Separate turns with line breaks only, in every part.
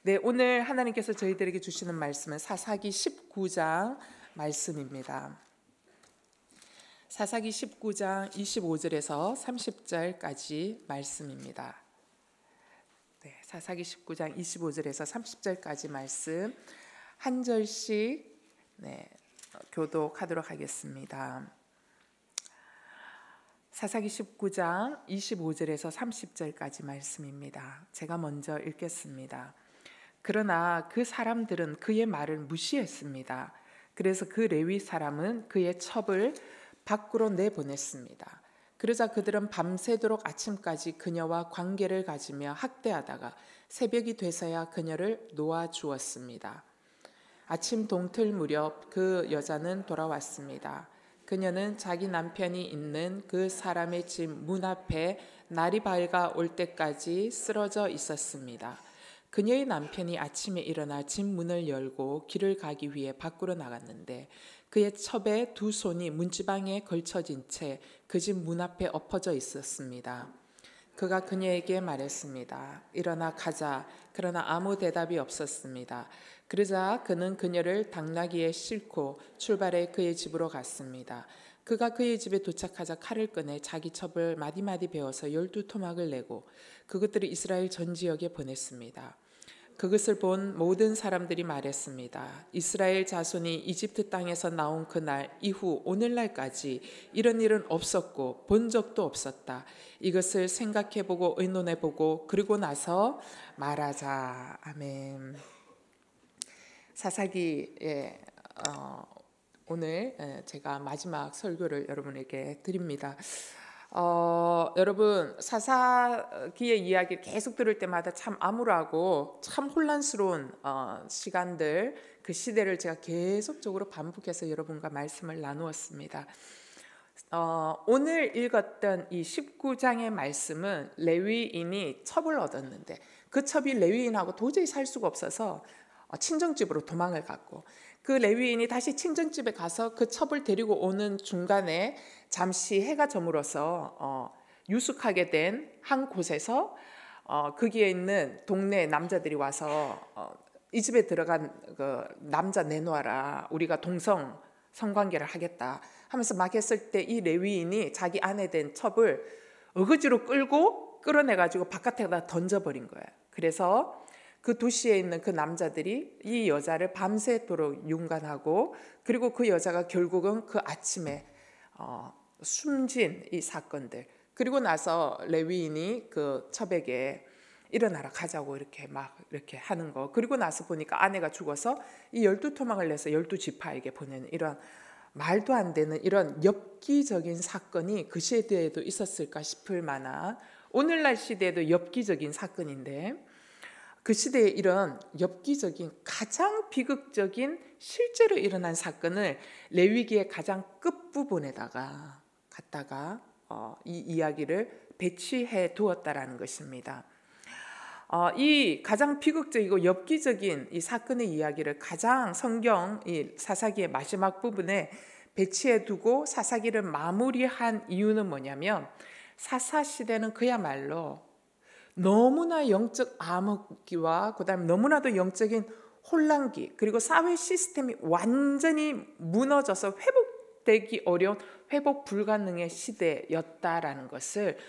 네, 오늘 하나님께서 저희들에게 주시는 말씀은 사사기 19장 말씀입니다. 사사기 19장 25절에서 30절까지 말씀입니다. 네, 사사기 19장 25절에서 30절까지 말씀 한 절씩 교독하도록 하겠습니다. 사사기 19장 25절에서 30절까지 말씀입니다. 제가 먼저 읽겠습니다. 그러나 그 사람들은 그의 말을 무시했습니다. 그래서 그 레위 사람은 그의 첩을 밖으로 내보냈습니다. 그러자 그들은 밤새도록 아침까지 그녀와 관계를 가지며 학대하다가 새벽이 돼서야 그녀를 놓아주었습니다. 아침 동틀 무렵 그 여자는 돌아왔습니다. 그녀는 자기 남편이 있는 그 사람의 집 문 앞에 날이 밝아 올 때까지 쓰러져 있었습니다. 그녀의 남편이 아침에 일어나 집 문을 열고 길을 가기 위해 밖으로 나갔는데 그의 첩의 두 손이 문지방에 걸쳐진 채 그 집 문 앞에 엎어져 있었습니다. 그가 그녀에게 말했습니다. 일어나 가자. 그러나 아무 대답이 없었습니다. 그러자 그는 그녀를 당나귀에 싣고 출발해 그의 집으로 갔습니다. 그가 그의 집에 도착하자 칼을 꺼내 자기 첩을 마디마디 베어서 12토막을 내고 그것들을 이스라엘 전 지역에 보냈습니다. 그것을 본 모든 사람들이 말했습니다. 이스라엘 자손이 이집트 땅에서 나온 그날 이후 오늘날까지 이런 일은 없었고 본 적도 없었다. 이것을 생각해보고 의논해보고 그리고 나서 말하자. 아멘. 사사기에 오늘 제가 마지막 설교를 여러분에게 드립니다. 여러분 사사기의 이야기를 계속 들을 때마다 참 암울하고 참 혼란스러운 시간들, 그 시대를 제가 계속적으로 반복해서 여러분과 말씀을 나누었습니다. 오늘 읽었던 이 19장의 말씀은 레위인이 첩을 얻었는데 그 첩이 레위인하고 도저히 살 수가 없어서 친정집으로 도망을 갔고 그 레위인이 다시 친정집에 가서 그 첩을 데리고 오는 중간에 잠시 해가 저물어서 유숙하게 된 한 곳에서 거기에 있는 동네 남자들이 와서 이 집에 들어간 그 남자 내놓아라, 우리가 동성 성관계를 하겠다 하면서 막 했을 때 이 레위인이 자기 아내 된 첩을 어거지로 끌어내가지고 바깥에다 던져버린 거예요. 그래서 그 도시에 있는 그 남자들이 이 여자를 밤새도록 윤관하고 그리고 그 여자가 결국은 그 아침에 숨진 이 사건들, 그리고 나서 레위인이 그 첩에게 일어나라 가자고 이렇게 하는 거, 그리고 나서 보니까 아내가 죽어서 이 12토막을 내서 12지파에게 보내는 이런 말도 안 되는 이런 엽기적인 사건이 그 시대에도 있었을까 싶을 만한, 오늘날 시대에도 엽기적인 사건인데 그 시대에 이런 엽기적인 가장 비극적인 실제로 일어난 사건을 레위기의 가장 끝부분에다가 갖다가 이 이야기를 배치해 두었다라는 것입니다. 이 가장 비극적이고 엽기적인 이 사건의 이야기를 가장 성경 이 사사기의 마지막 부분에 배치해 두고 사사기를 마무리한 이유는 뭐냐면, 사사 시대는 그야말로 너무나 영적 암흑기와 그다음에 너무나도 영적인 혼란기, 그리고 사회 시스템이 완전히 무너져서 회복되기 어려운 회복 불가능의 시대였다라는 것을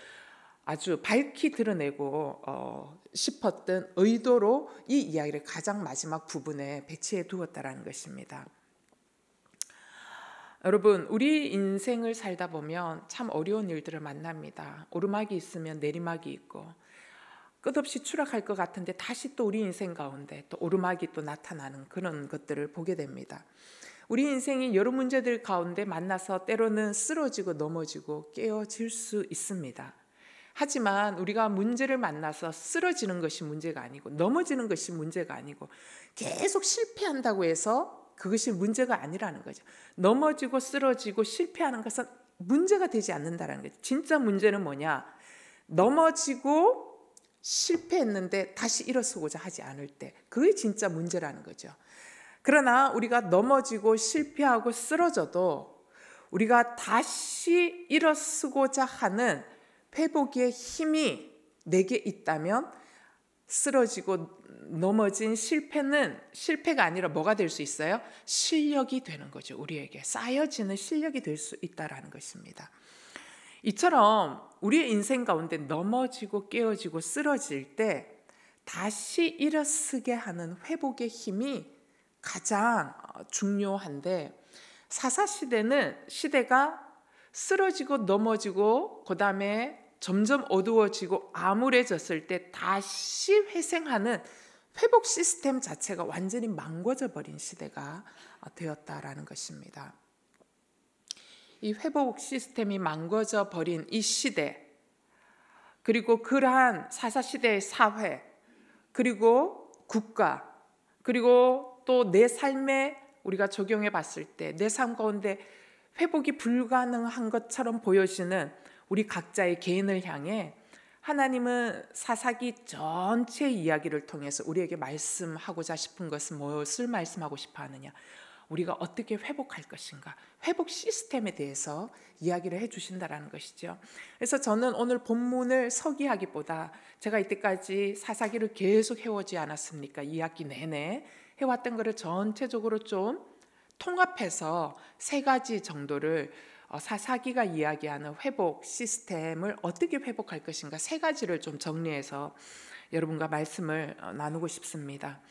아주 밝히 드러내고 싶었던 의도로 이 이야기를 가장 마지막 부분에 배치해 두었다라는 것입니다. 여러분, 우리 인생을 살다 보면 참 어려운 일들을 만납니다. 오르막이 있으면 내리막이 있고 끝없이 추락할 것 같은데 다시 또 우리 인생 가운데 또 오르막이 또 나타나는 그런 것들을 보게 됩니다. 우리 인생이 여러 문제들 가운데 만나서 때로는 쓰러지고 넘어지고 깨어질 수 있습니다. 하지만 우리가 문제를 만나서 쓰러지는 것이 문제가 아니고 넘어지는 것이 문제가 아니고 계속 실패한다고 해서 그것이 문제가 아니라는 거죠. 넘어지고 쓰러지고 실패하는 것은 문제가 되지 않는다는 거죠. 진짜 문제는 뭐냐? 넘어지고 실패했는데 다시 일어서고자 하지 않을 때, 그게 진짜 문제라는 거죠. 그러나 우리가 넘어지고 실패하고 쓰러져도 우리가 다시 일어서고자 하는 회복의 힘이 내게 있다면 쓰러지고 넘어진 실패가 아니라 뭐가 될 수 있어요? 실력이 되는 거죠. 우리에게 쌓여지는 실력이 될 수 있다라는 것입니다. 이처럼 우리의 인생 가운데 넘어지고 깨어지고 쓰러질 때 다시 일어서게 하는 회복의 힘이 가장 중요한데, 시대가 쓰러지고 넘어지고 그 다음에 점점 어두워지고 암울해졌을 때 다시 회생하는 회복 시스템 자체가 완전히 망가져 버린 시대가 되었다라는 것입니다. 이 회복 시스템이 망가져 버린 이 시대, 그리고 그러한 사사시대의 사회, 그리고 국가, 그리고 또 내 삶에 우리가 적용해 봤을 때 내 삶 가운데 회복이 불가능한 것처럼 보여지는 우리 각자의 개인을 향해 하나님은 사사기 전체 이야기를 통해서 우리에게 말씀하고자 싶은 것은 무엇을 말씀하고 싶어 하느냐? 우리가 어떻게 회복할 것인가? 회복 시스템에 대해서 이야기를 해주신다라는 것이죠. 그래서 저는 오늘 본문을 서기하기보다 제가 이때까지 사사기를 계속 해오지 않았습니까? 2학기 내내 해왔던 것을 전체적으로 좀 통합해서 3가지 정도를 사사기가 이야기하는 회복 시스템을 어떻게 회복할 것인가 3가지를 좀 정리해서 여러분과 말씀을 나누고 싶습니다.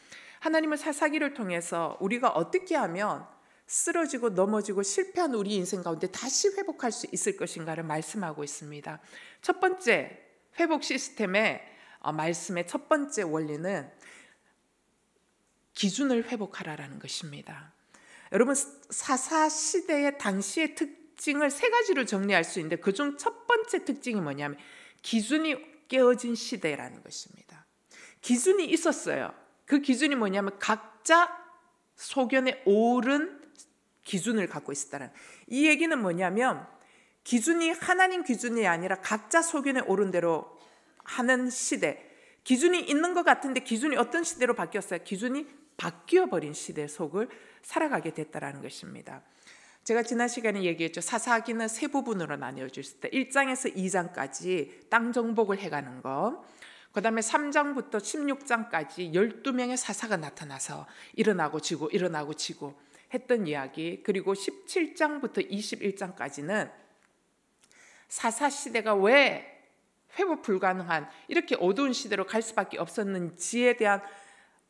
하나님은 사사기를 통해서 우리가 어떻게 하면 쓰러지고 넘어지고 실패한 우리 인생 가운데 다시 회복할 수 있을 것인가를 말씀하고 있습니다. 첫 번째 회복 시스템의 말씀의 첫 번째 원리는 기준을 회복하라라는 것입니다. 여러분, 사사시대의 당시의 특징을 3가지로 정리할 수 있는데 그중 첫 번째 특징이 뭐냐면 기준이 깨어진 시대라는 것입니다. 기준이 있었어요. 그 기준이 뭐냐면 각자 소견에 옳은 기준을 갖고 있었다는, 이 얘기는 뭐냐면 기준이 하나님 기준이 아니라 각자 소견에 옳은 대로 하는 시대, 기준이 있는 것 같은데 기준이 어떤 시대로 바뀌었어요? 기준이 바뀌어버린 시대 속을 살아가게 됐다는 것입니다. 제가 지난 시간에 얘기했죠. 사사기는 3부분으로 나뉘어질 때 1장에서 2장까지 땅 정복을 해가는 것, 그 다음에 3장부터 16장까지 12명의 사사가 나타나서 일어나고 지고 일어나고 지고 했던 이야기, 그리고 17장부터 21장까지는 사사시대가 왜 회복 불가능한 이렇게 어두운 시대로 갈 수밖에 없었는지에 대한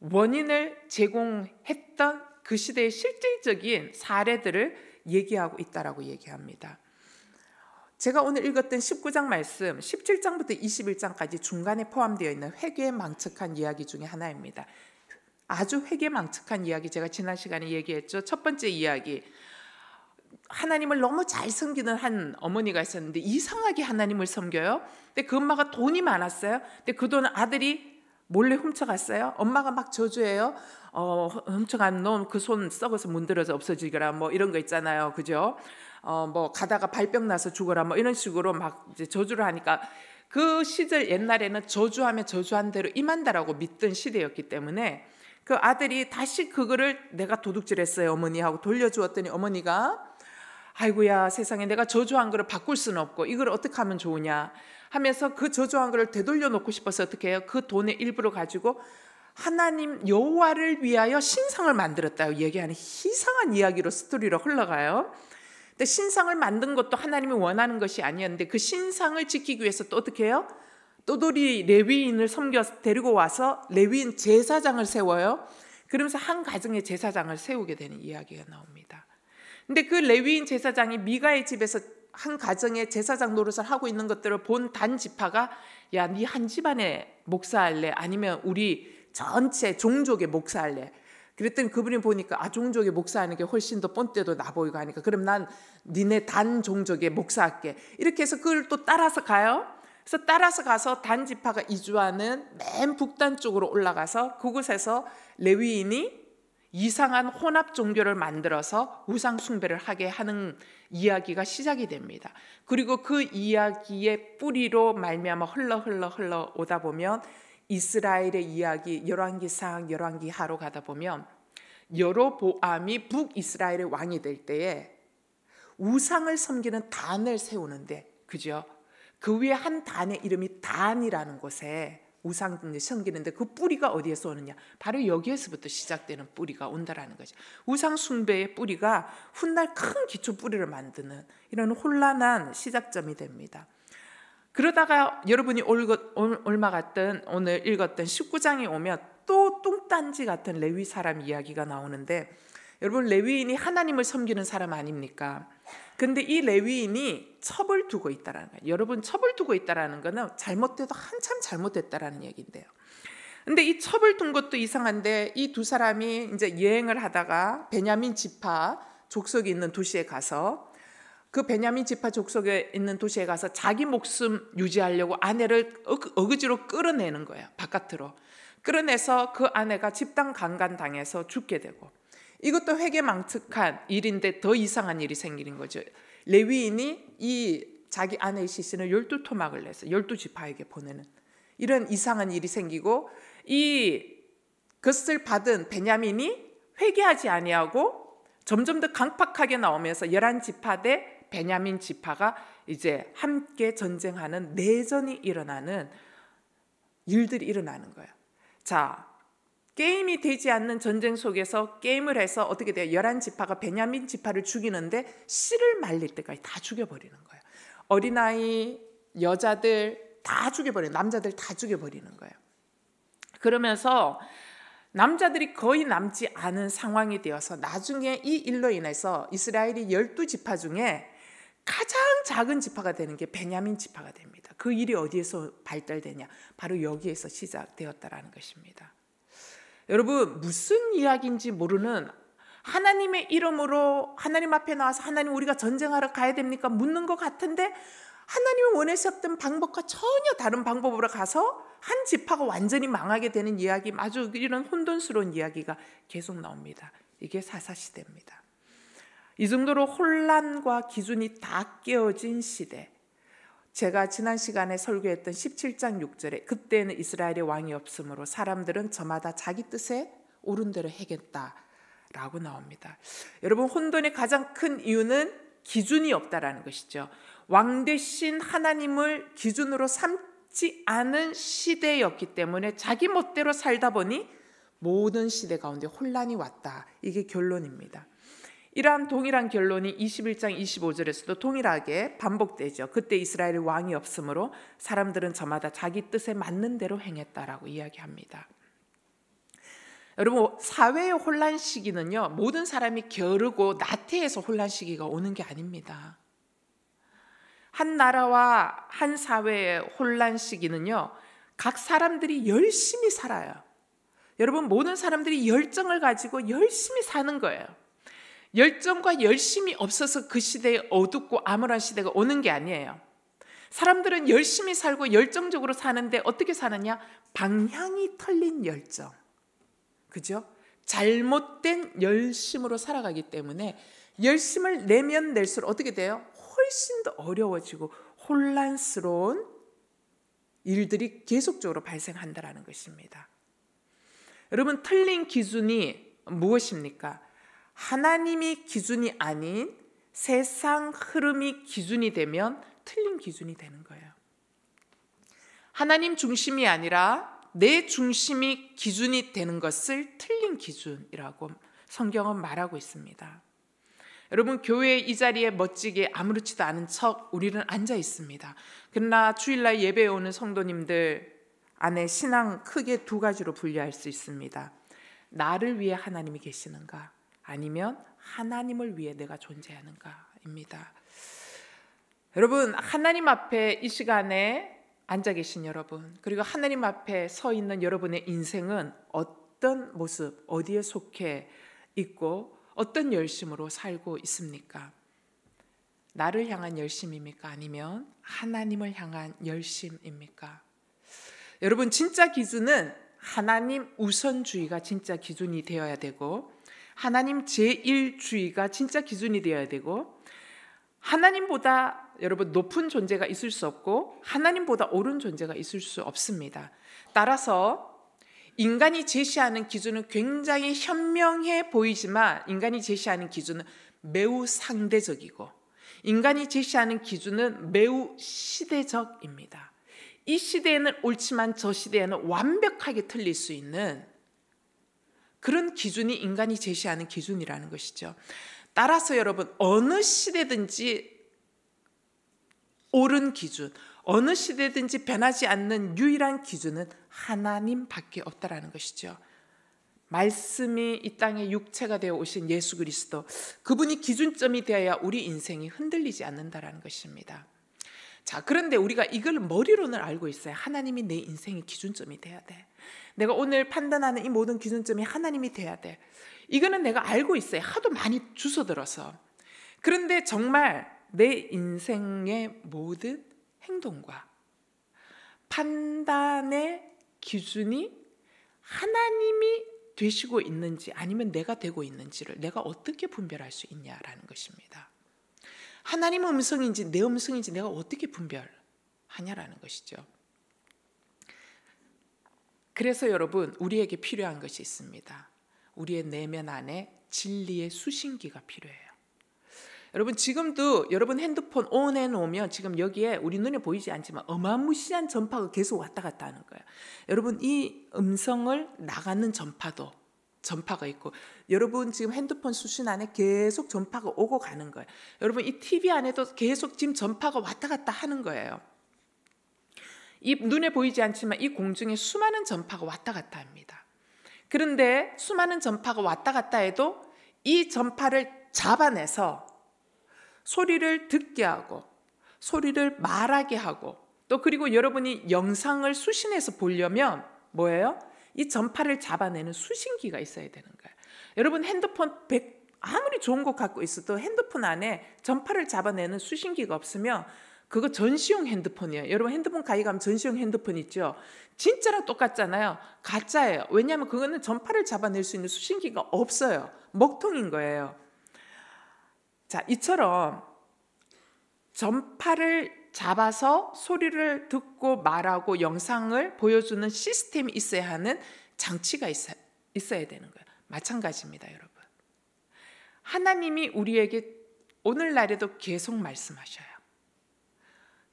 원인을 제공했던 그 시대의 실질적인 사례들을 얘기하고 있다라고 얘기합니다. 제가 오늘 읽었던 19장 말씀 17장부터 21장까지 중간에 포함되어 있는 회개망측한 이야기 중에 하나입니다. 아주 회개망측한 이야기, 제가 지난 시간에 얘기했죠. 첫 번째 이야기, 하나님을 너무 잘 섬기는 한 어머니가 있었는데 이상하게 하나님을 섬겨요. 근데 그 엄마가 돈이 많았어요. 근데 그 돈을 아들이 몰래 훔쳐갔어요. 엄마가 막 저주해요. 훔쳐간 놈 그 손 썩어서 문드러져 없어지거라 뭐 이런 거 있잖아요. 그죠? 뭐 가다가 발병 나서 죽어라 뭐 이런 식으로 막 이제 저주를 하니까, 그 시절 옛날에는 저주하면 저주한 대로 임한다라고 믿던 시대였기 때문에 그 아들이 다시 그거를 내가 도둑질했어요 어머니 하고 돌려주었더니 어머니가 아이고야 세상에, 내가 저주한 거를 바꿀 수는 없고 이걸 어떻게 하면 좋으냐 하면서 그 저주한 거를 되돌려 놓고 싶어서 어떻게 해요? 그 돈의 일부를 가지고 하나님 여호와를 위하여 신상을 만들었다고 얘기하는 이상한 이야기로 스토리로 흘러가요. 근데 신상을 만든 것도 하나님이 원하는 것이 아니었는데 그 신상을 지키기 위해서 또 어떻게 해요? 또돌이 레위인을 섬겨 데리고 와서 레위인 제사장을 세워요. 그러면서 한 가정의 제사장을 세우게 되는 이야기가 나옵니다. 근데 그 레위인 제사장이 미가의 집에서 한 가정의 제사장 노릇을 하고 있는 것들을 본 단 지파가 야, 네 한 집안에 목사할래? 아니면 우리 전체 종족의 목사할래? 그랬더니 그분이 보니까 종족의 목사하는 게 훨씬 더 본때도 나 보이고 하니까 그럼 난 니네 단 종족의 목사할게. 이렇게 해서 그걸 또 따라서 가요. 그래서 따라서 가서 단 지파가 이주하는 맨 북단 쪽으로 올라가서 그곳에서 레위인이 이상한 혼합 종교를 만들어서 우상 숭배를 하게 하는 이야기가 시작이 됩니다. 그리고 그 이야기의 뿌리로 말미암아 흘러 오다 보면 이스라엘의 이야기 열왕기상 열왕기하로 가다 보면 여로보암이 북이스라엘의 왕이 될 때에 우상을 섬기는 단을 세우는데, 그죠? 그 위에 한 단의 이름이 단이라는 곳에 우상 섬기는데 그 뿌리가 어디에서 오느냐? 바로 여기에서부터 시작되는 뿌리가 온다라는 거죠. 우상 숭배의 뿌리가 훗날 큰 기초 뿌리를 만드는 이런 혼란한 시작점이 됩니다. 그러다가 여러분이 얼마 같던 오늘 읽었던 19장에 오면 또 뚱딴지 같은 레위 사람 이야기가 나오는데, 여러분 레위인이 하나님을 섬기는 사람 아닙니까? 근데 이 레위인이 첩을 두고 있다라는 거예요. 여러분, 첩을 두고 있다라는 거는 잘못돼도 한참 잘못됐다라는 얘기인데요. 근데 이 첩을 둔 것도 이상한데, 이 두 사람이 이제 여행을 하다가 베냐민 지파 족속이 있는 도시에 가서, 그 베냐민 지파 족속에 있는 도시에 가서 자기 목숨 유지하려고 아내를 어거지로 끌어내는 거예요. 바깥으로 끌어내서 그 아내가 집단 강간당해서 죽게 되고, 이것도 회개망측한 일인데 더 이상한 일이 생기는 거죠. 레위인이 이 자기 아내의 시신을 12토막을 내서 12지파에게 보내는 이런 이상한 일이 생기고, 이것을 받은 베냐민이 회개하지 아니하고 점점 더 강팍하게 나오면서 11지파 대 베냐민 지파가 이제 함께 전쟁하는 내전이 일어나는 일들이 일어나는 거예요. 자, 게임이 되지 않는 전쟁 속에서 게임을 해서 어떻게 돼요? 11지파가 베냐민 지파를 죽이는데 씨를 말릴 때까지 다 죽여버리는 거예요. 어린아이, 여자들 다 죽여버리는, 남자들 다 죽여버리는 거예요. 그러면서 남자들이 거의 남지 않은 상황이 되어서 나중에 이 일로 인해서 이스라엘이 12지파 중에 가장 작은 지파가 되는 게 베냐민 지파가 됩니다. 그 일이 어디에서 발달되냐? 바로 여기에서 시작되었다라는 것입니다. 여러분, 무슨 이야기인지 모르는, 하나님의 이름으로 하나님 앞에 나와서 하나님 우리가 전쟁하러 가야 됩니까? 묻는 것 같은데 하나님이 원하셨던 방법과 전혀 다른 방법으로 가서 한 지파가 완전히 망하게 되는 이야기, 아주 이런 혼돈스러운 이야기가 계속 나옵니다. 이게 사사시대입니다. 이 정도로 혼란과 기준이 다 깨어진 시대, 제가 지난 시간에 설교했던 17장 6절에 그때는 이스라엘의 왕이 없으므로 사람들은 저마다 자기 뜻에 옳은 대로 행했다라고 나옵니다. 여러분, 혼돈의 가장 큰 이유는 기준이 없다라는 것이죠. 왕 대신 하나님을 기준으로 삼지 않은 시대였기 때문에 자기 멋대로 살다 보니 모든 시대 가운데 혼란이 왔다. 이게 결론입니다. 이러한 동일한 결론이 21장 25절에서도 동일하게 반복되죠. 그때 이스라엘의 왕이 없으므로 사람들은 저마다 자기 뜻에 맞는 대로 행했다라고 이야기합니다. 여러분, 사회의 혼란 시기는요, 모든 사람이 게으르고 나태해서 혼란 시기가 오는 게 아닙니다. 한 나라와 한 사회의 혼란 시기는요, 각 사람들이 열심히 살아요. 여러분, 모든 사람들이 열정을 가지고 열심히 사는 거예요. 열정과 열심이 없어서 그 시대에 어둡고 암울한 시대가 오는 게 아니에요. 사람들은 열심히 살고 열정적으로 사는데 어떻게 사느냐? 방향이 틀린 열정, 그죠? 잘못된 열심으로 살아가기 때문에 열심을 내면 낼수록 어떻게 돼요? 훨씬 더 어려워지고 혼란스러운 일들이 계속적으로 발생한다는 것입니다. 여러분, 틀린 기준이 무엇입니까? 하나님이 기준이 아닌 세상 흐름이 기준이 되면 틀린 기준이 되는 거예요. 하나님 중심이 아니라 내 중심이 기준이 되는 것을 틀린 기준이라고 성경은 말하고 있습니다. 여러분, 교회 이 자리에 멋지게 아무렇지도 않은 척 우리는 앉아 있습니다. 그러나 주일날 예배에 오는 성도님들 안에 신앙 크게 두 가지로 분류할 수 있습니다. 나를 위해 하나님이 계시는가? 아니면 하나님을 위해 내가 존재하는가입니다. 여러분, 하나님 앞에 이 시간에 앉아 계신 여러분, 그리고 하나님 앞에 서 있는 여러분의 인생은 어떤 모습, 어디에 속해 있고 어떤 열심으로 살고 있습니까? 나를 향한 열심입니까? 아니면 하나님을 향한 열심입니까? 여러분, 진짜 기준은 하나님 우선주의가 진짜 기준이 되어야 되고, 하나님 제1주의가 진짜 기준이 되어야 되고, 하나님보다 여러분 높은 존재가 있을 수 없고 하나님보다 옳은 존재가 있을 수 없습니다. 따라서 인간이 제시하는 기준은 굉장히 현명해 보이지만 인간이 제시하는 기준은 매우 상대적이고 인간이 제시하는 기준은 매우 시대적입니다. 이 시대에는 옳지만 저 시대에는 완벽하게 틀릴 수 있는 그런 기준이 인간이 제시하는 기준이라는 것이죠. 따라서 여러분, 어느 시대든지 옳은 기준, 어느 시대든지 변하지 않는 유일한 기준은 하나님밖에 없다라는 것이죠. 말씀이 이 땅에 육체가 되어 오신 예수 그리스도, 그분이 기준점이 되어야 우리 인생이 흔들리지 않는다라는 것입니다. 자, 그런데 우리가 이걸 머리로는 알고 있어요. 하나님이 내 인생의 기준점이 돼야 돼. 내가 오늘 판단하는 이 모든 기준점이 하나님이 돼야 돼. 이거는 내가 알고 있어요. 하도 많이 주워들어서. 그런데 정말 내 인생의 모든 행동과 판단의 기준이 하나님이 되시고 있는지 아니면 내가 되고 있는지를 내가 어떻게 분별할 수 있냐라는 것입니다. 하나님의 음성인지 내 음성인지 내가 어떻게 분별하냐라는 것이죠. 그래서 여러분, 우리에게 필요한 것이 있습니다. 우리의 내면 안에 진리의 수신기가 필요해요. 여러분, 지금도 여러분 핸드폰 온 해놓으면 지금 여기에 우리 눈에 보이지 않지만 어마무시한 전파가 계속 왔다 갔다 하는 거예요. 여러분, 이 음성을 나가는 전파가 있고, 여러분 지금 핸드폰 수신 안에 계속 전파가 오고 가는 거예요. 여러분, 이 TV 안에도 계속 지금 전파가 왔다 갔다 하는 거예요. 이 눈에 보이지 않지만 이 공중에 수많은 전파가 왔다 갔다 합니다. 그런데 수많은 전파가 왔다 갔다 해도 이 전파를 잡아내서 소리를 듣게 하고 소리를 말하게 하고, 또 그리고 여러분이 영상을 수신해서 보려면 뭐예요? 이 전파를 잡아내는 수신기가 있어야 되는 거예요. 여러분, 핸드폰 아무리 좋은 거 갖고 있어도 핸드폰 안에 전파를 잡아내는 수신기가 없으면 그거 전시용 핸드폰이에요. 여러분, 핸드폰 가입하면 전시용 핸드폰 있죠? 진짜랑 똑같잖아요. 가짜예요. 왜냐하면 그거는 전파를 잡아낼 수 있는 수신기가 없어요. 먹통인 거예요. 자, 이처럼 전파를 잡아서 소리를 듣고 말하고 영상을 보여주는 시스템이 있어야 하는 장치가 있어야 되는 거예요. 마찬가지입니다, 여러분. 하나님이 우리에게 오늘날에도 계속 말씀하셔요.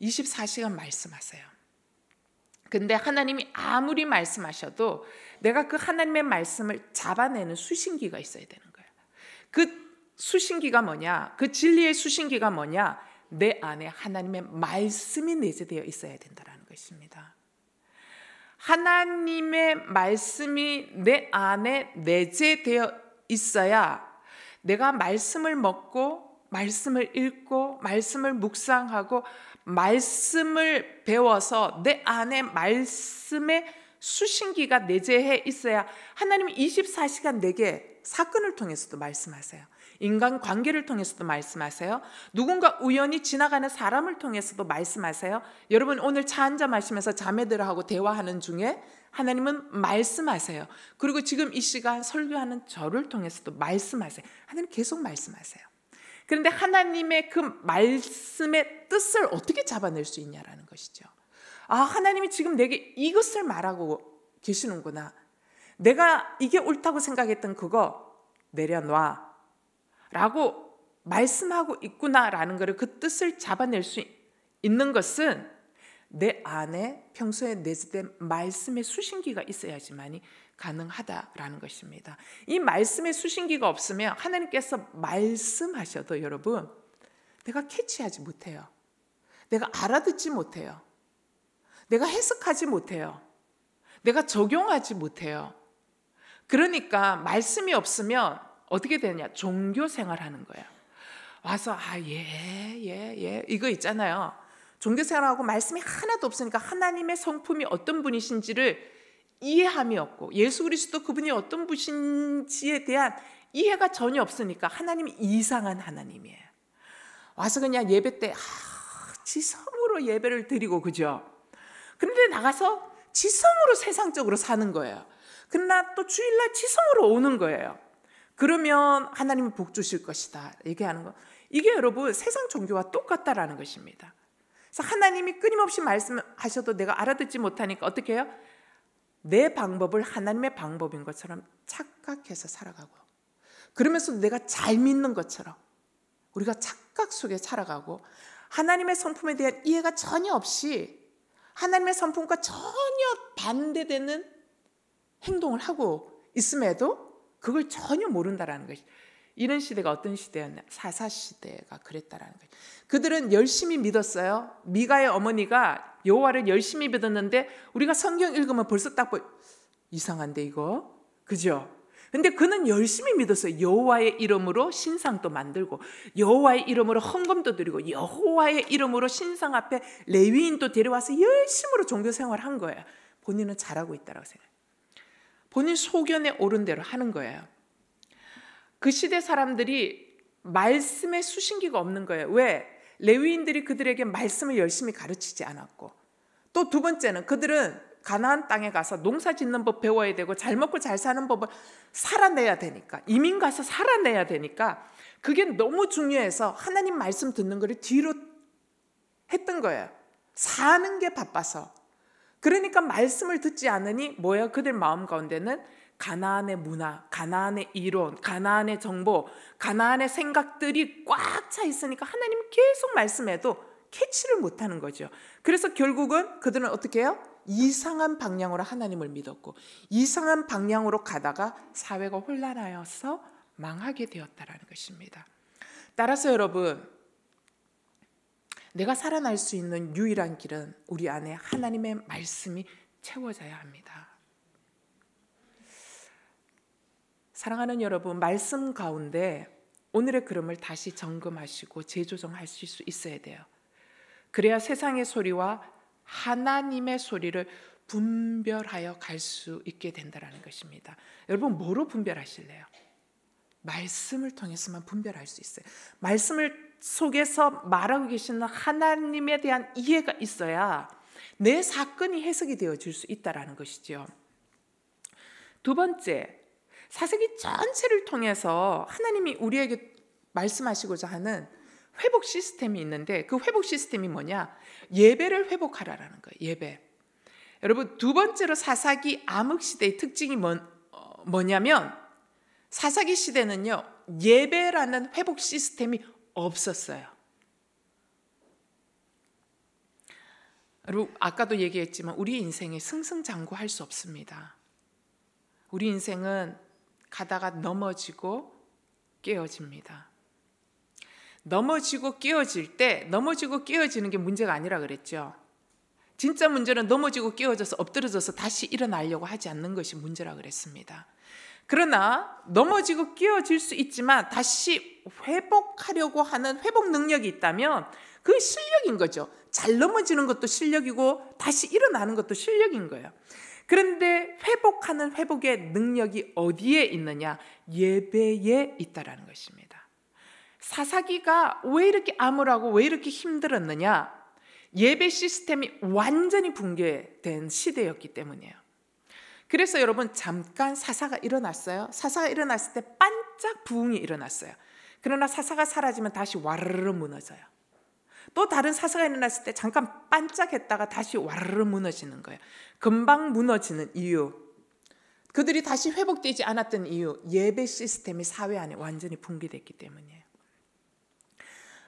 24시간 말씀하세요. 근데 하나님이 아무리 말씀하셔도 내가 그 하나님의 말씀을 잡아내는 수신기가 있어야 되는 거예요. 그 수신기가 뭐냐? 그 진리의 수신기가 뭐냐? 내 안에 하나님의 말씀이 내재되어 있어야 된다는 것입니다. 하나님의 말씀이 내 안에 내재되어 있어야 내가 말씀을 먹고 말씀을 읽고 말씀을 묵상하고 말씀을 배워서 내 안에 말씀의 수신기가 내재해 있어야 하나님이 24시간 내게 사건을 통해서도 말씀하세요. 인간 관계를 통해서도 말씀하세요. 누군가 우연히 지나가는 사람을 통해서도 말씀하세요. 여러분, 오늘 차 한잔 마시면서 자매들하고 대화하는 중에 하나님은 말씀하세요. 그리고 지금 이 시간 설교하는 저를 통해서도 말씀하세요. 하나님 계속 말씀하세요. 그런데 하나님의 그 말씀의 뜻을 어떻게 잡아낼 수 있냐라는 것이죠. 아, 하나님이 지금 내게 이것을 말하고 계시는구나. 내가 이게 옳다고 생각했던 그거 내려놔 라고 말씀하고 있구나라는 것을, 그 뜻을 잡아낼 수 있는 것은 내 안에 평소에 내재된 말씀의 수신기가 있어야지만이 가능하다라는 것입니다. 이 말씀의 수신기가 없으면 하나님께서 말씀하셔도 여러분, 내가 캐치하지 못해요. 내가 알아듣지 못해요. 내가 해석하지 못해요. 내가 적용하지 못해요. 그러니까 말씀이 없으면 어떻게 되냐? 종교 생활하는 거예요. 와서 이거 있잖아요. 종교 생활하고 말씀이 하나도 없으니까 하나님의 성품이 어떤 분이신지를 이해함이 없고, 예수 그리스도 그분이 어떤 분이신지에 대한 이해가 전혀 없으니까 하나님이 이상한 하나님이에요. 와서 그냥 예배 때 지성으로 예배를 드리고, 그죠? 그런데 나가서 지성으로 세상적으로 사는 거예요. 그러나 또 주일날 지성으로 오는 거예요. 그러면 하나님은 복 주실 것이다 얘기하는 거, 이게 여러분 세상 종교와 똑같다라는 것입니다. 그래서 하나님이 끊임없이 말씀하셔도 내가 알아듣지 못하니까 어떻게 해요? 내 방법을 하나님의 방법인 것처럼 착각해서 살아가고, 그러면서도 내가 잘 믿는 것처럼 우리가 착각 속에 살아가고, 하나님의 성품에 대한 이해가 전혀 없이 하나님의 성품과 전혀 반대되는 행동을 하고 있음에도 그걸 전혀 모른다라는 것이, 이런 시대가 어떤 시대였냐? 사사시대가 그랬다라는 거예요. 그들은 열심히 믿었어요. 미가의 어머니가 여호와를 열심히 믿었는데 우리가 성경 읽으면 벌써 딱 이상한데 이거? 그죠? 근데 그는 열심히 믿었어요. 여호와의 이름으로 신상도 만들고 여호와의 이름으로 헌금도 드리고 여호와의 이름으로 신상 앞에 레위인도 데려와서 열심으로 종교 생활을 한 거예요. 본인은 잘하고 있다고 생각해요. 본인 소견에 옳은 대로 하는 거예요. 그 시대 사람들이 말씀에 수신기가 없는 거예요. 왜? 레위인들이 그들에게 말씀을 열심히 가르치지 않았고, 또 두 번째는 그들은 가나안 땅에 가서 농사 짓는 법 배워야 되고 잘 먹고 잘 사는 법을 살아내야 되니까, 이민 가서 살아내야 되니까 그게 너무 중요해서 하나님 말씀 듣는 거를 뒤로 했던 거예요. 사는 게 바빠서. 그러니까 말씀을 듣지 않으니 뭐예요? 그들 마음 가운데는 가나안의 문화, 가나안의 이론, 가나안의 정보, 가나안의 생각들이 꽉 차 있으니까 하나님 계속 말씀해도 캐치를 못하는 거죠. 그래서 결국은 그들은 어떻게 해요? 이상한 방향으로 하나님을 믿었고 이상한 방향으로 가다가 사회가 혼란하여서 망하게 되었다라는 것입니다. 따라서 여러분, 내가 살아날 수 있는 유일한 길은 우리 안에 하나님의 말씀이 채워져야 합니다. 사랑하는 여러분, 말씀 가운데 오늘의 걸음을 다시 점검하시고 재조정하실 수 있어야 돼요. 그래야 세상의 소리와 하나님의 소리를 분별하여 갈 수 있게 된다는 것입니다. 여러분, 뭐로 분별하실래요? 말씀을 통해서만 분별할 수 있어요. 말씀을 속에서 말하고 계시는 하나님에 대한 이해가 있어야 내 사건이 해석이 되어질 수 있다는 것이죠. 두 번째, 사사기 전체를 통해서 하나님이 우리에게 말씀하시고자 하는 회복 시스템이 있는데 그 회복 시스템이 뭐냐? 예배를 회복하라라는 거예요. 예배. 여러분, 두 번째로 사사기 암흑시대의 특징이 뭐냐면 사사기 시대는요, 예배라는 회복 시스템이 없었어요. 여러분, 아까도 얘기했지만 우리 인생에 승승장구할 수 없습니다. 우리 인생은 가다가 넘어지고 깨어집니다. 넘어지고 깨어질 때 넘어지고 깨어지는 게 문제가 아니라 그랬죠. 진짜 문제는 넘어지고 깨어져서 엎드려져서 다시 일어나려고 하지 않는 것이 문제라 그랬습니다. 그러나 넘어지고 깨어질 수 있지만 다시 회복하려고 하는 회복 능력이 있다면 그게 실력인 거죠. 잘 넘어지는 것도 실력이고 다시 일어나는 것도 실력인 거예요. 그런데 회복하는 회복의 능력이 어디에 있느냐? 예배에 있다라는 것입니다. 사사기가 왜 이렇게 암울하고 왜 이렇게 힘들었느냐? 예배 시스템이 완전히 붕괴된 시대였기 때문이에요. 그래서 여러분, 잠깐 사사가 일어났어요. 사사가 일어났을 때 반짝 부흥이 일어났어요. 그러나 사사가 사라지면 다시 와르르 무너져요. 또 다른 사사가 일어났을 때 잠깐 반짝했다가 다시 와르르 무너지는 거예요. 금방 무너지는 이유, 그들이 다시 회복되지 않았던 이유, 예배 시스템이 사회 안에 완전히 붕괴됐기 때문이에요.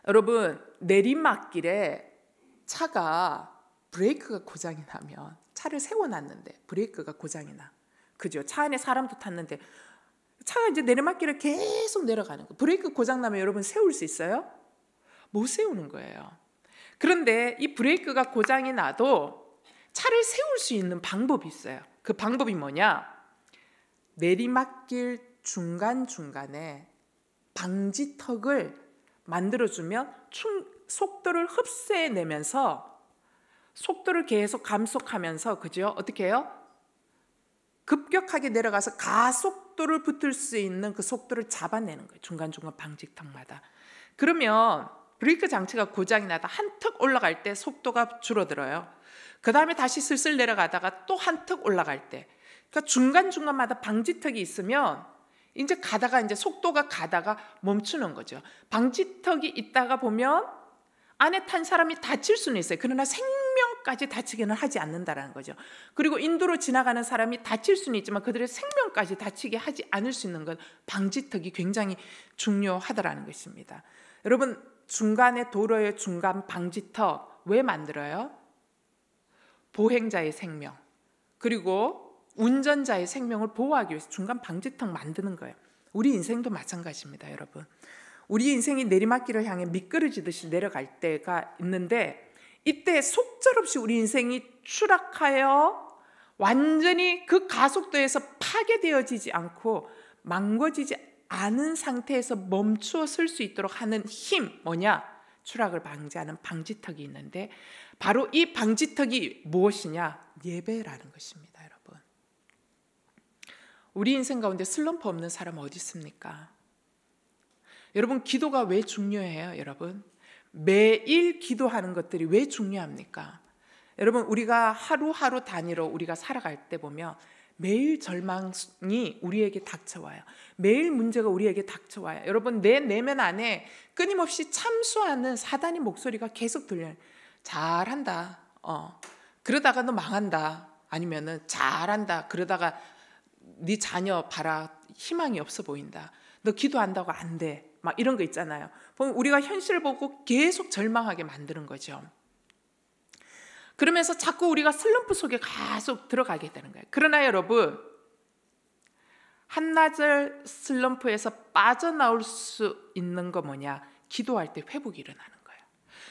여러분, 내리막길에 차가 브레이크가 고장이 나면, 차를 세워놨는데 브레이크가 고장이 나, 그죠? 차 안에 사람도 탔는데 차가 이제 내리막길을 계속 내려가는 거예요. 브레이크 고장 나면 여러분 세울 수 있어요? 못 세우는 거예요. 그런데 이 브레이크가 고장이 나도 차를 세울 수 있는 방법이 있어요. 그 방법이 뭐냐? 내리막길 중간중간에 방지턱을 만들어주면 속도를 흡수해내면서 속도를 계속 감속하면서, 그죠? 어떻게 해요? 급격하게 내려가서 가속도를 붙을 수 있는 그 속도를 잡아내는 거예요. 중간중간 방지턱마다. 그러면 브레이크 장치가 고장이 나다 한 턱 올라갈 때 속도가 줄어들어요. 그 다음에 다시 슬슬 내려가다가 또 한 턱 올라갈 때, 그러니까 중간중간마다 방지턱이 있으면 이제 가다가 이제 속도가 가다가 멈추는 거죠. 방지턱이 있다가 보면 안에 탄 사람이 다칠 수는 있어요. 그러나 생명까지 다치기는 하지 않는다는 거죠. 그리고 인도로 지나가는 사람이 다칠 수는 있지만 그들의 생명까지 다치게 하지 않을 수 있는 것, 방지턱이 굉장히 중요하다는 것입니다. 여러분, 중간에 도로의 중간 방지턱 왜 만들어요? 보행자의 생명, 그리고 운전자의 생명을 보호하기 위해서 중간 방지턱 만드는 거예요. 우리 인생도 마찬가지입니다, 여러분. 우리 인생이 내리막길을 향해 미끄러지듯이 내려갈 때가 있는데, 이때 속절없이 우리 인생이 추락하여 완전히 그 가속도에서 파괴되어지지 않고 망가지지 않은 상태에서 멈추어 설 수 있도록 하는 힘, 뭐냐? 추락을 방지하는 방지턱이 있는데, 바로 이 방지턱이 무엇이냐? 예배라는 것입니다, 여러분. 우리 인생 가운데 슬럼프 없는 사람 어디 있습니까? 여러분, 기도가 왜 중요해요, 여러분? 매일 기도하는 것들이 왜 중요합니까? 여러분, 우리가 하루하루 단위로 우리가 살아갈 때 보면 매일 절망이 우리에게 닥쳐와요. 매일 문제가 우리에게 닥쳐와요. 여러분, 내 내면 안에 끊임없이 참수하는 사단의 목소리가 계속 들려요. 잘한다. 그러다가 너 망한다. 아니면은 잘한다. 그러다가 네 자녀 봐라. 희망이 없어 보인다. 너 기도한다고 안 돼. 막 이런 거 있잖아요. 보면 우리가 현실을 보고 계속 절망하게 만드는 거죠. 그러면서 자꾸 우리가 슬럼프 속에 계속 들어가게 되는 거예요. 그러나 여러분, 한나절 슬럼프에서 빠져나올 수 있는 거 뭐냐? 기도할 때 회복이 일어나는 거예요.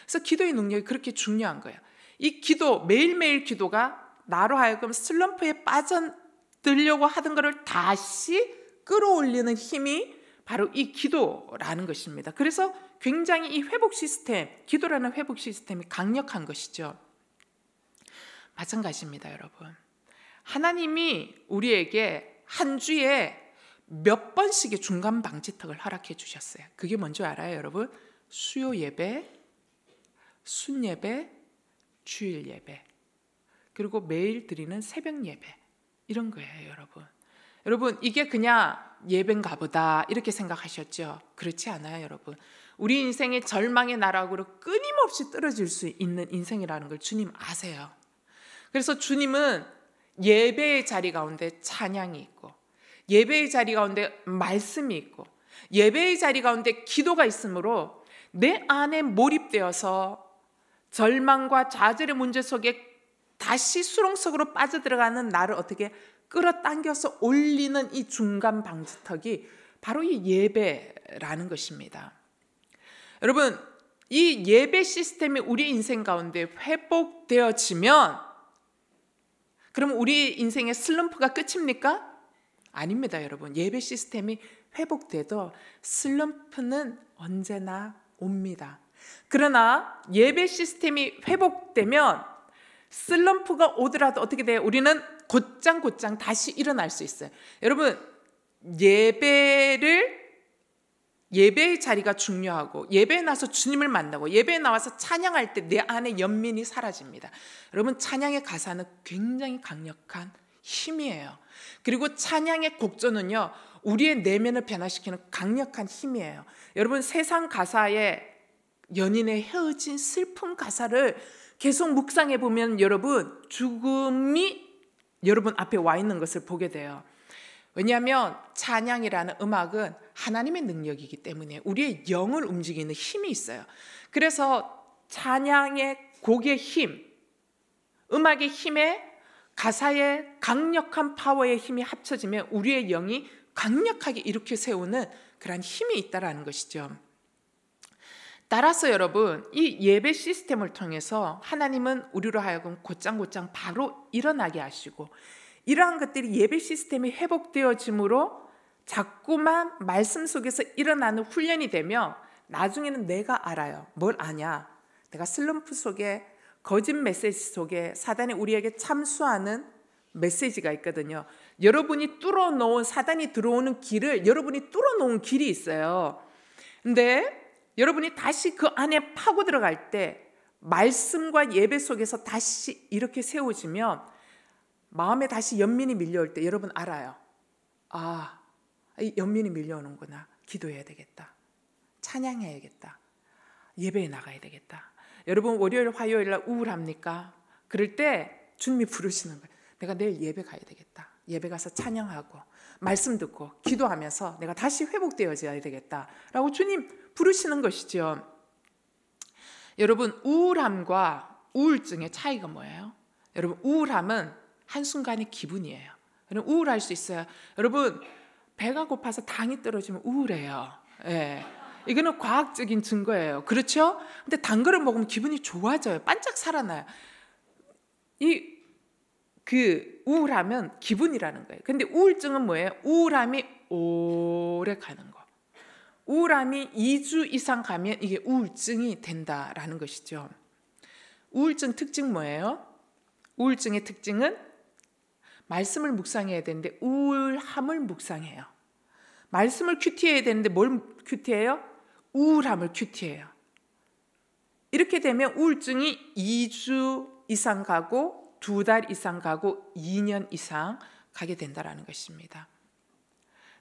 그래서 기도의 능력이 그렇게 중요한 거예요. 이 기도, 매일매일 기도가 나로 하여금 슬럼프에 빠져들려고 하던 것을 다시 끌어올리는 힘이 바로 이 기도라는 것입니다. 그래서 굉장히 이 회복 시스템, 기도라는 회복 시스템이 강력한 것이죠. 마찬가지입니다, 여러분. 하나님이 우리에게 한 주에 몇 번씩의 중간 방지턱을 허락해 주셨어요. 그게 뭔지 알아요, 여러분? 수요 예배, 순 예배, 주일 예배, 그리고 매일 드리는 새벽 예배, 이런 거예요, 여러분. 여러분, 이게 그냥 예배인가 보다 이렇게 생각하셨죠? 그렇지 않아요, 여러분. 우리 인생의 절망의 나락으로 끊임없이 떨어질 수 있는 인생이라는 걸 주님 아세요. 그래서 주님은 예배의 자리 가운데 찬양이 있고, 예배의 자리 가운데 말씀이 있고, 예배의 자리 가운데 기도가 있으므로 내 안에 몰입되어서 절망과 좌절의 문제 속에 다시 수렁 속으로 빠져들어가는 나를 어떻게 끌어당겨서 올리는 이 중간 방지턱이 바로 이 예배라는 것입니다. 여러분, 이 예배 시스템이 우리 인생 가운데 회복되어지면 그럼 우리 인생의 슬럼프가 끝입니까? 아닙니다, 여러분. 예배 시스템이 회복돼도 슬럼프는 언제나 옵니다. 그러나 예배 시스템이 회복되면 슬럼프가 오더라도 어떻게 돼요? 우리는 곧장 다시 일어날 수 있어요. 여러분, 예배의 자리가 중요하고, 예배에 나서 주님을 만나고 예배에 나와서 찬양할 때 내 안에 연민이 사라집니다. 여러분, 찬양의 가사는 굉장히 강력한 힘이에요. 그리고 찬양의 곡조는요, 우리의 내면을 변화시키는 강력한 힘이에요. 여러분, 세상 가사에 연인의 헤어진 슬픈 가사를 계속 묵상해 보면 여러분, 죽음이 여러분 앞에 와 있는 것을 보게 돼요. 왜냐하면 찬양이라는 음악은 하나님의 능력이기 때문에 우리의 영을 움직이는 힘이 있어요. 그래서 찬양의 곡의 힘, 음악의 힘에 가사의 강력한 파워의 힘이 합쳐지면 우리의 영이 강력하게 일으켜 세우는 그런 힘이 있다는 것이죠. 따라서 여러분, 이 예배 시스템을 통해서 하나님은 우리로 하여금 곧장 바로 일어나게 하시고, 이러한 것들이 예배 시스템이 회복되어짐으로 자꾸만 말씀 속에서 일어나는 훈련이 되면 나중에는 내가 알아요. 뭘 아냐? 내가 슬럼프 속에, 거짓 메시지 속에 사단이 우리에게 참수하는 메시지가 있거든요. 여러분이 뚫어놓은, 사단이 들어오는 길을 여러분이 뚫어놓은 길이 있어요. 근데 여러분이 다시 그 안에 파고 들어갈 때 말씀과 예배 속에서 다시 이렇게 세워지면 마음에 다시 연민이 밀려올 때 여러분 알아요. 아, 이 연민이 밀려오는구나. 기도해야 되겠다. 찬양해야겠다. 예배에 나가야 되겠다. 여러분, 월요일, 화요일 날 우울합니까? 그럴 때 주님이 부르시는 거예요. 내가 내일 예배 가야 되겠다. 예배 가서 찬양하고 말씀 듣고 기도하면서 내가 다시 회복되어져야 되겠다라고 주님 부르시는 것이죠. 여러분, 우울함과 우울증의 차이가 뭐예요? 여러분, 우울함은 한순간의 기분이에요. 여러분, 우울할 수 있어요. 여러분, 배가 고파서 당이 떨어지면 우울해요. 예. 이거는 과학적인 증거예요. 그렇죠? 근데 단 거를 먹으면 기분이 좋아져요. 반짝 살아나요. 우울하면 기분이라는 거예요. 근데 우울증은 뭐예요? 우울함이 오래 가는 거. 우울함이 2주 이상 가면 이게 우울증이 된다라는 것이죠. 우울증 특징 뭐예요? 우울증의 특징은 말씀을 묵상해야 되는데 우울함을 묵상해요. 말씀을 큐티해야 되는데 뭘 큐티해요? 우울함을 큐티해요. 이렇게 되면 우울증이 2주 이상 가고 2달 이상 가고 2년 이상 가게 된다는 것입니다.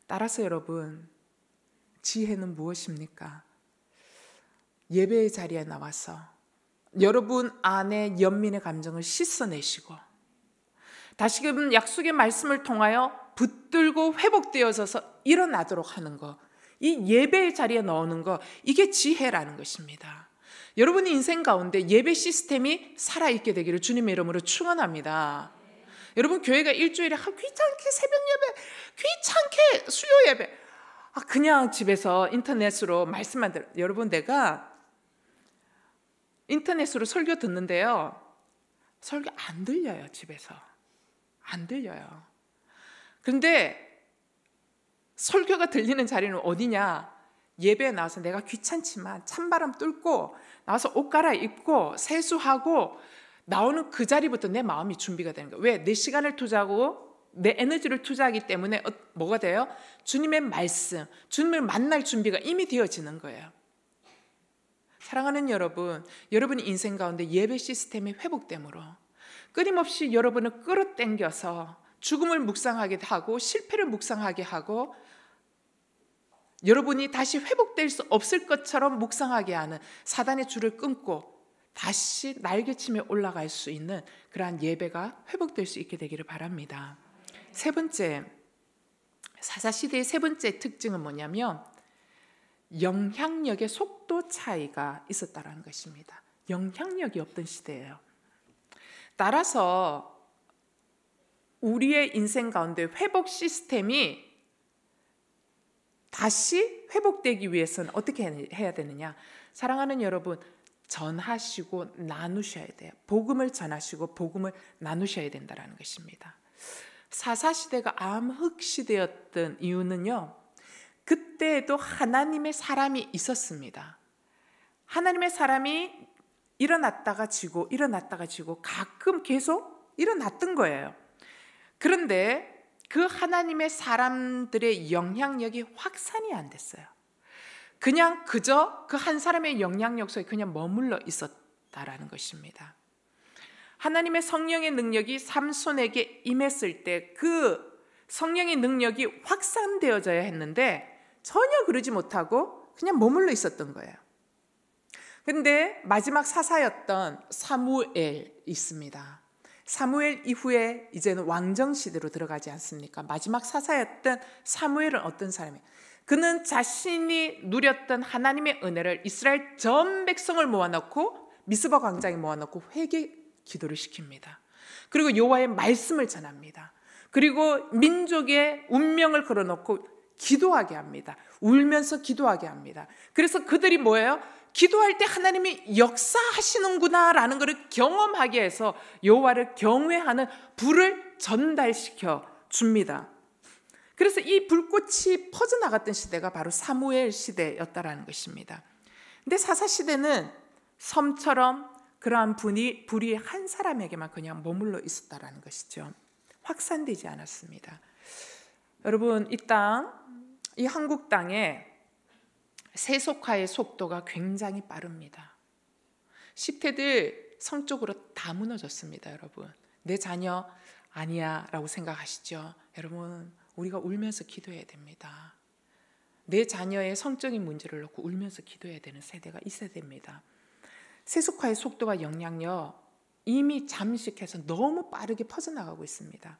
따라서 여러분, 지혜는 무엇입니까? 예배의 자리에 나와서 여러분 안에 연민의 감정을 씻어내시고 다시금 약속의 말씀을 통하여 붙들고 회복되어져서 일어나도록 하는 것, 이 예배의 자리에 넣는 것, 이게 지혜라는 것입니다. 여러분의 인생 가운데 예배 시스템이 살아있게 되기를 주님의 이름으로 축원합니다. 여러분, 교회가 일주일에 귀찮게 새벽 예배, 귀찮게 수요 예배, 그냥 집에서 인터넷으로 말씀만 들어. 여러분, 내가 인터넷으로 설교 듣는데요, 설교 안 들려요. 집에서 안 들려요. 그런데 설교가 들리는 자리는 어디냐? 예배에 나와서 내가 귀찮지만 찬바람 뚫고 나와서 옷 갈아입고 세수하고 나오는 그 자리부터 내 마음이 준비가 되는 거예요. 왜? 내 시간을 투자하고 내 에너지를 투자하기 때문에 뭐가 돼요? 주님의 말씀, 주님을 만날 준비가 이미 되어지는 거예요. 사랑하는 여러분, 여러분의 인생 가운데 예배 시스템이 회복됨으로 끊임없이 여러분을 끌어당겨서 죽음을 묵상하게 하고 실패를 묵상하게 하고 여러분이 다시 회복될 수 없을 것처럼 묵상하게 하는 사단의 줄을 끊고 다시 날개치며 올라갈 수 있는 그러한 예배가 회복될 수 있게 되기를 바랍니다. 세 번째, 사사시대의 세 번째 특징은 뭐냐면 영향력의 속도 차이가 있었다는 것입니다. 영향력이 없던 시대예요. 따라서 우리의 인생 가운데 회복 시스템이 다시 회복되기 위해서는 어떻게 해야 되느냐? 사랑하는 여러분, 전하시고 나누셔야 돼요. 복음을 전하시고 복음을 나누셔야 된다는 것입니다. 사사시대가 암흑시대였던 이유는요, 그때에도 하나님의 사람이 있었습니다. 하나님의 사람이 일어났다가 지고 일어났다가 지고 가끔 계속 일어났던 거예요. 그런데 그 하나님의 사람들의 영향력이 확산이 안 됐어요. 그냥 그저 그 한 사람의 영향력 속에 그냥 머물러 있었다라는 것입니다. 하나님의 성령의 능력이 삼손에게 임했을 때 그 성령의 능력이 확산되어져야 했는데 전혀 그러지 못하고 그냥 머물러 있었던 거예요. 그런데 마지막 사사였던 사무엘이 있습니다. 사무엘 이후에 이제는 왕정시대로 들어가지 않습니까? 마지막 사사였던 사무엘은 어떤 사람이에요? 그는 자신이 누렸던 하나님의 은혜를 이스라엘 전 백성을 모아놓고 미스바 광장에 모아놓고 회개 기도를 시킵니다. 그리고 여호와의 말씀을 전합니다. 그리고 민족의 운명을 걸어놓고 기도하게 합니다. 울면서 기도하게 합니다. 그래서 그들이 뭐예요? 기도할 때 하나님이 역사하시는구나라는 것을 경험하게 해서 여호와를 경외하는 불을 전달시켜 줍니다. 그래서 이 불꽃이 퍼져나갔던 시대가 바로 사무엘 시대였다라는 것입니다. 근데 사사 시대는 섬처럼 그러한 불이 한 사람에게만 그냥 머물러 있었다라는 것이죠. 확산되지 않았습니다. 여러분, 이 한국 땅에 세속화의 속도가 굉장히 빠릅니다. 10대들 성적으로 다 무너졌습니다. 여러분, 내 자녀 아니야 라고 생각하시죠? 여러분, 우리가 울면서 기도해야 됩니다. 내 자녀의 성적인 문제를 놓고 울면서 기도해야 되는 세대가 이 세대입니다. 세속화의 속도와 영향력 이미 잠식해서 너무 빠르게 퍼져나가고 있습니다.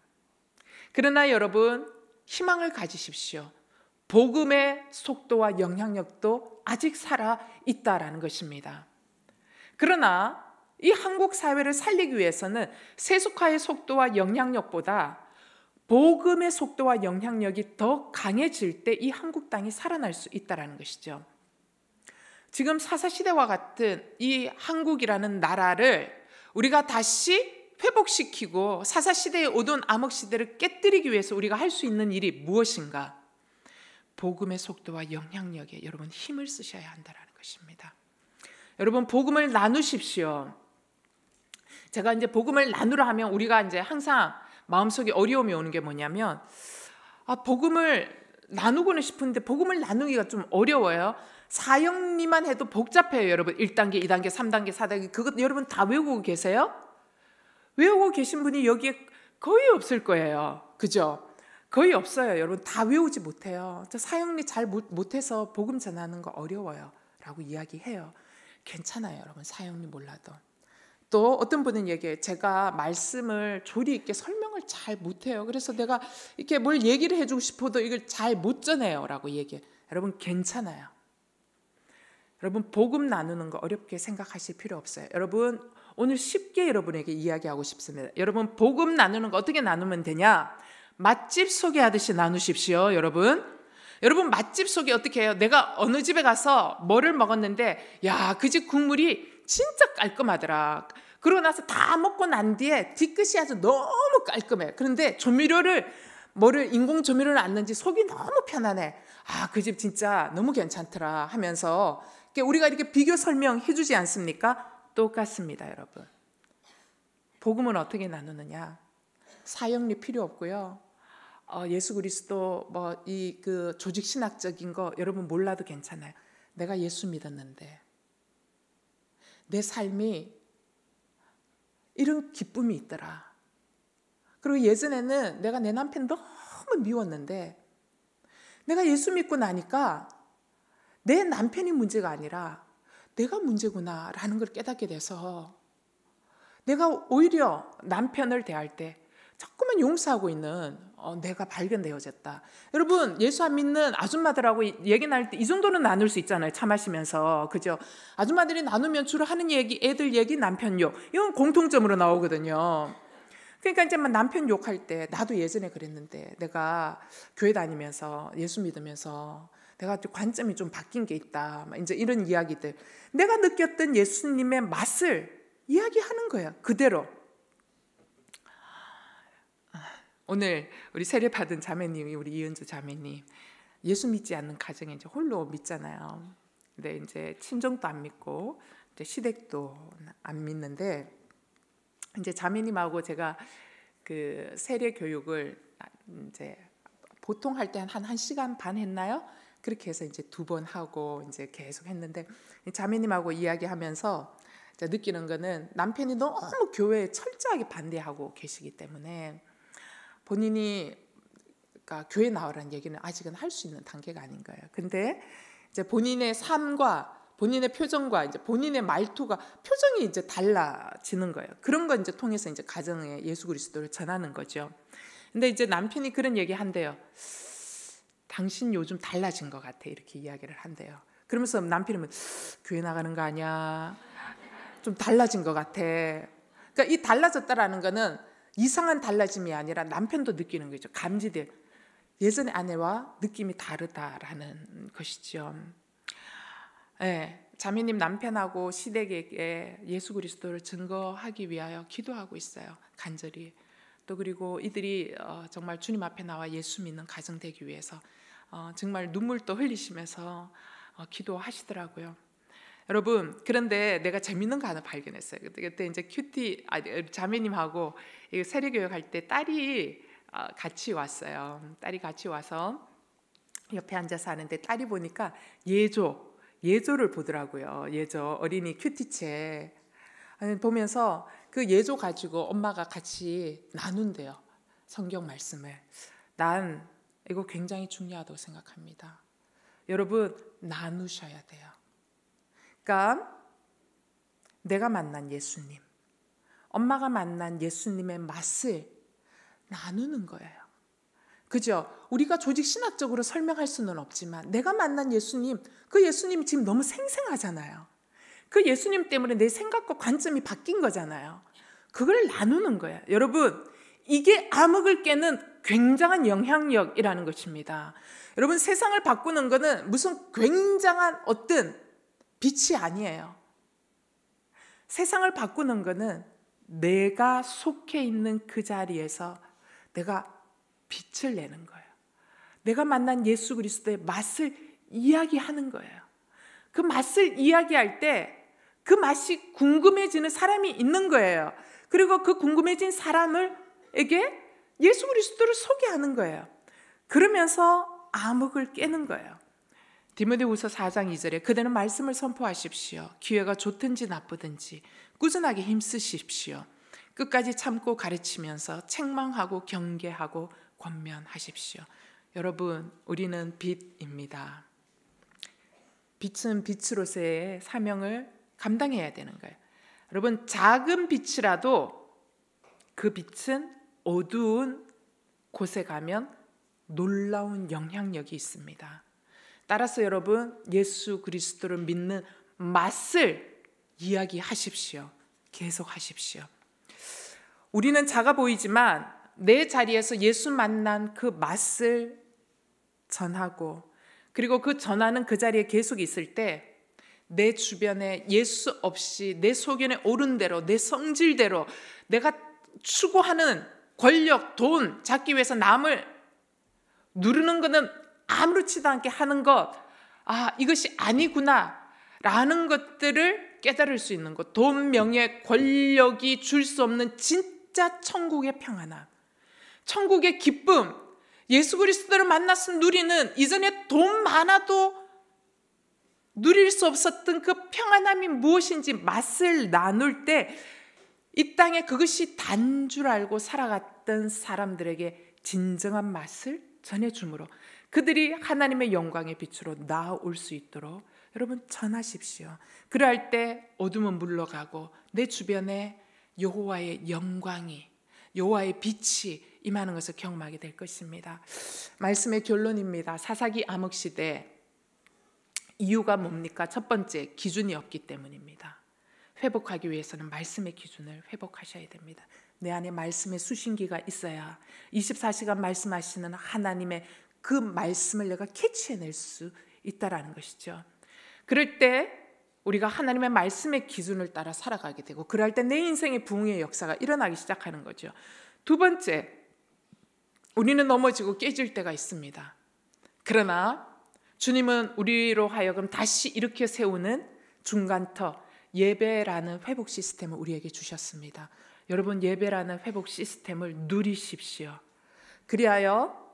그러나 여러분, 희망을 가지십시오. 복음의 속도와 영향력도 아직 살아 있다라는 것입니다. 그러나 이 한국 사회를 살리기 위해서는 세속화의 속도와 영향력보다 복음의 속도와 영향력이 더 강해질 때 이 한국 땅이 살아날 수 있다는 것이죠. 지금 사사시대와 같은 이 한국이라는 나라를 우리가 다시 회복시키고 사사시대에 오던 암흑시대를 깨뜨리기 위해서 우리가 할 수 있는 일이 무엇인가? 복음의 속도와 영향력에 여러분 힘을 쓰셔야 한다는 것입니다. 여러분 복음을 나누십시오. 제가 이제 복음을 나누라 하면 우리가 이제 항상 마음속에 어려움이 오는 게 뭐냐면 복음을 나누고는 싶은데 복음을 나누기가 좀 어려워요. 사형리만 해도 복잡해요. 여러분 1단계, 2단계, 3단계, 4단계 그것 여러분 다 외우고 계세요? 외우고 계신 분이 여기에 거의 없을 거예요. 그죠? 거의 없어요. 여러분 다 외우지 못해요. 저 사형리 잘 못해서 복음 전하는 거 어려워요 라고 이야기해요. 괜찮아요. 여러분 사형리 몰라도. 또 어떤 분은 얘기해요. 제가 말씀을 조리 있게 설명을 잘 못해요. 그래서 내가 이렇게 뭘 얘기를 해주고 싶어도 이걸 잘 못 전해요 라고 얘기해요. 여러분 괜찮아요. 여러분 복음 나누는 거 어렵게 생각하실 필요 없어요. 여러분 오늘 쉽게 여러분에게 이야기하고 싶습니다. 여러분 복음 나누는 거 어떻게 나누면 되냐? 맛집 소개하듯이 나누십시오. 여러분 맛집 소개 어떻게 해요? 내가 어느 집에 가서 뭐를 먹었는데 야, 그 집 국물이 진짜 깔끔하더라. 그러고 나서 다 먹고 난 뒤에 뒤끝이 아주 너무 깔끔해. 그런데 뭐를 인공 조미료를 안 넣는지 속이 너무 편안해. 그 집 진짜 너무 괜찮더라 하면서 우리가 이렇게 비교 설명해 주지 않습니까? 똑같습니다. 여러분 복음은 어떻게 나누느냐? 사형리 필요 없고요. 예수 그리스도 그 조직 신학적인 거 여러분 몰라도 괜찮아요. 내가 예수 믿었는데 내 삶이 이런 기쁨이 있더라. 그리고 예전에는 내가 내 남편 너무 미웠는데 내가 예수 믿고 나니까 내 남편이 문제가 아니라 내가 문제구나라는 걸 깨닫게 돼서 내가 오히려 남편을 대할 때 자꾸만 용서하고 있는 내가 발견되어졌다. 여러분 예수 안 믿는 아줌마들하고 얘기 나눌 때 이 정도는 나눌 수 있잖아요. 차 마시면서. 그죠? 아줌마들이 나누면 주로 하는 얘기, 애들 얘기, 남편 욕. 이건 공통점으로 나오거든요. 그러니까 이제 남편 욕할 때 나도 예전에 그랬는데 내가 교회 다니면서 예수 믿으면서 내가 관점이 좀 바뀐 게 있다. 이제 이런 이야기들. 내가 느꼈던 예수님의 맛을 이야기하는 거야. 그대로. 오늘 우리 세례 받은 자매님이 우리 이은주 자매님 예수 믿지 않는 가정에 이제 홀로 믿잖아요. 근데 이제 친정도 안 믿고 이제 시댁도 안 믿는데 이제 자매님하고 제가 그 세례 교육을 이제 보통 할 때 한 1시간 반 했나요? 그렇게 해서 이제 2번 하고 이제 계속 했는데 자매님하고 이야기하면서 느끼는 거는 남편이 너무 교회에 철저하게 반대하고 계시기 때문에 본인이 그러니까 교회 나오라는 얘기는 아직은 할 수 있는 단계가 아닌 거예요. 근데 이제 본인의 삶과 본인의 표정과 이제 본인의 말투가 표정이 이제 달라지는 거예요. 그런 거 이제 통해서 이제 가정에 예수 그리스도를 전하는 거죠. 근데 이제 남편이 그런 얘기 한대요. 당신 요즘 달라진 것 같아. 이렇게 이야기를 한대요. 그러면서 남편이 교회 나가는 거 아니야? 좀 달라진 것 같아. 그러니까 이 달라졌다라는 거는 이상한 달라짐이 아니라 남편도 느끼는 거죠. 감지돼. 예전의 아내와 느낌이 다르다라는 것이죠. 네, 자매님 남편하고 시댁에게 예수 그리스도를 증거하기 위하여 기도하고 있어요. 간절히. 또 그리고 이들이 정말 주님 앞에 나와 예수 믿는 가정 되기 위해서 정말 눈물도 흘리시면서 기도하시더라고요. 여러분 그런데 내가 재밌는 거 하나 발견했어요. 그때 이제 자매님하고 세례교육 할 때 딸이 같이 왔어요. 딸이 같이 와서 옆에 앉아서 하는데 딸이 보니까 예조를 보더라고요. 예조 어린이 큐티책 보면서 그 예조 가지고 엄마가 같이 나눈대요. 성경 말씀을. 난 이거 굉장히 중요하다고 생각합니다. 여러분 나누셔야 돼요. 그러니까 내가 만난 예수님, 엄마가 만난 예수님의 맛을 나누는 거예요. 그죠? 우리가 조직 신학적으로 설명할 수는 없지만 내가 만난 예수님, 그 예수님이 지금 너무 생생하잖아요. 그 예수님 때문에 내 생각과 관점이 바뀐 거잖아요. 그걸 나누는 거예요. 여러분, 이게 암흑을 깨는 굉장한 영향력이라는 것입니다. 여러분, 세상을 바꾸는 것은 무슨 굉장한 어떤 빛이 아니에요. 세상을 바꾸는 것은 내가 속해 있는 그 자리에서 내가 빛을 내는 거예요. 내가 만난 예수 그리스도의 맛을 이야기하는 거예요. 그 맛을 이야기할 때 그 맛이 궁금해지는 사람이 있는 거예요. 그리고 그 궁금해진 사람에게 예수 그리스도를 소개하는 거예요. 그러면서 암흑을 깨는 거예요. 디모데후서 4장 2절에 그대는 말씀을 선포하십시오. 기회가 좋든지 나쁘든지 꾸준하게 힘쓰십시오. 끝까지 참고 가르치면서 책망하고 경계하고 권면하십시오. 여러분, 우리는 빛입니다. 빛은 빛으로서의 사명을 감당해야 되는 거예요. 여러분, 작은 빛이라도 그 빛은 어두운 곳에 가면 놀라운 영향력이 있습니다. 따라서 여러분, 예수 그리스도를 믿는 맛을 이야기하십시오. 계속하십시오. 우리는 작아 보이지만 내 자리에서 예수 만난 그 맛을 전하고, 그리고 그 전하는 그 자리에 계속 있을 때 내 주변에 예수 없이 내 소견에 오른 대로, 내 성질대로 내가 추구하는 권력, 돈 잡기 위해서 남을 누르는 것은 아무렇지도 않게 하는 것, 이것이 아니구나 라는 것들을 깨달을 수 있는 것, 돈, 명예, 권력이 줄 수 없는 진짜 천국의 평안함, 천국의 기쁨, 예수 그리스도를 만났으면 누리는, 이전에 돈 많아도 누릴 수 없었던 그 평안함이 무엇인지 맛을 나눌 때 이 땅에 그것이 단 줄 알고 살아갔던 사람들에게 진정한 맛을 전해주므로 그들이 하나님의 영광의 빛으로 나아올 수 있도록 여러분 전하십시오. 그럴 때 어둠은 물러가고 내 주변에 여호와의 영광이, 여호와의 빛이 임하는 것을 경험하게 될 것입니다. 말씀의 결론입니다. 사사기 암흑시대 이유가 뭡니까? 첫 번째, 기준이 없기 때문입니다. 회복하기 위해서는 말씀의 기준을 회복하셔야 됩니다. 내 안에 말씀의 수신기가 있어야 24시간 말씀하시는 하나님의 그 말씀을 내가 캐치해낼 수 있다라는 것이죠. 그럴 때 우리가 하나님의 말씀의 기준을 따라 살아가게 되고, 그럴 때 내 인생의 부흥의 역사가 일어나기 시작하는 거죠. 두 번째, 우리는 넘어지고 깨질 때가 있습니다. 그러나 주님은 우리로 하여금 다시 일으켜 세우는 중간터, 예배라는 회복 시스템을 우리에게 주셨습니다. 여러분, 예배라는 회복 시스템을 누리십시오. 그리하여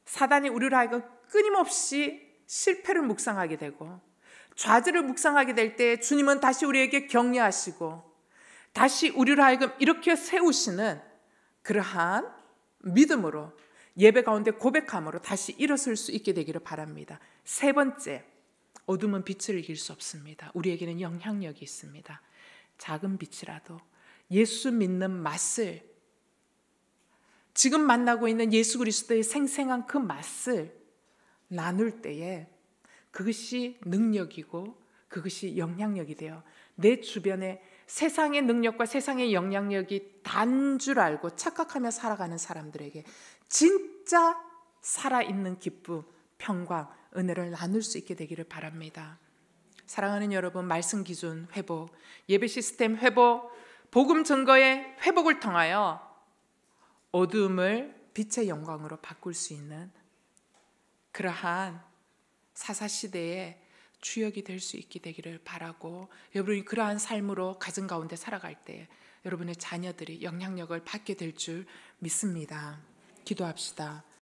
사단이 우리로 하여금 끊임없이 실패를 묵상하게 되고 좌절을 묵상하게 될 때 주님은 다시 우리에게 격려하시고 다시 우리로 하여금 일으켜 세우시는 그러한 믿음으로, 예배 가운데 고백함으로 다시 일어설 수 있게 되기를 바랍니다. 세 번째, 어둠은 빛을 이길 수 없습니다. 우리에게는 영향력이 있습니다. 작은 빛이라도 예수 믿는 맛을, 지금 만나고 있는 예수 그리스도의 생생한 그 맛을 나눌 때에 그것이 능력이고 그것이 영향력이 되어 내 주변에 세상의 능력과 세상의 영향력이 단 줄 알고 착각하며 살아가는 사람들에게 진짜 살아있는 기쁨, 평강, 은혜를 나눌 수 있게 되기를 바랍니다. 사랑하는 여러분, 말씀 기준 회복, 예배 시스템 회복, 복음 증거의 회복을 통하여 어둠을 빛의 영광으로 바꿀 수 있는 그러한 사사시대의 주역이 될 수 있게 되기를 바라고, 여러분이 그러한 삶으로 가정 가운데 살아갈 때 여러분의 자녀들이 영향력을 받게 될 줄 믿습니다. 기도합시다.